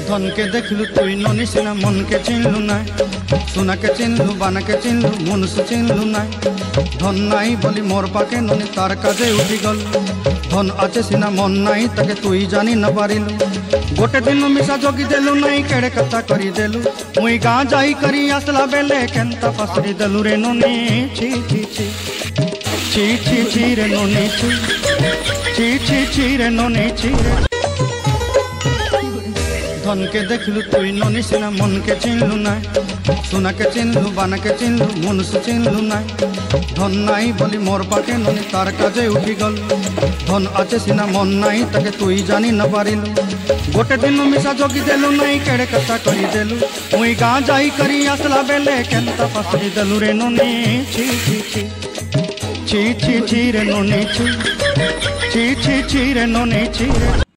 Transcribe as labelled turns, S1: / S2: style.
S1: धन के देखलु तुई ननी सिना मन के चिन्हलु ना सोना के चिन्हलु बाना के चिन्हलु मनुष्य चिन्हलु ना धन नाई बोली मोर पाके ननी तार काजे उठी गल धन आचे सिना मन नाई ताके तुई जानी न पारिलु गोटे दिन मिसा जोगी देलु नाई केड़े कथा करी देलु मुई गाँ जाई करी आसला बेले केंता पसरी देलु रे ननी छी छी छी छी छी छी रे ननी छी छी छी छी रे ननी छी धन के देखलु तुई ननी सिना मन के चिन्हलु ना सोना के चिन्हलु बाना के चिन्हलु मनुष्य चिन्हलु ना धन नाई बोली मोर पाके ननी तार काजे उठी गल धन आचे सिना मन नाई ताके तुई जानी न पारिलु गोटे दिन मिसा जोगी देलु नाई केड़े कथा करी देलु मुई गाँ जाई करी आसला बेले केंता पसरी देलु रे ननी छी छी छी छी छी छी रे ननी छी छी छी छी रे ननी छी।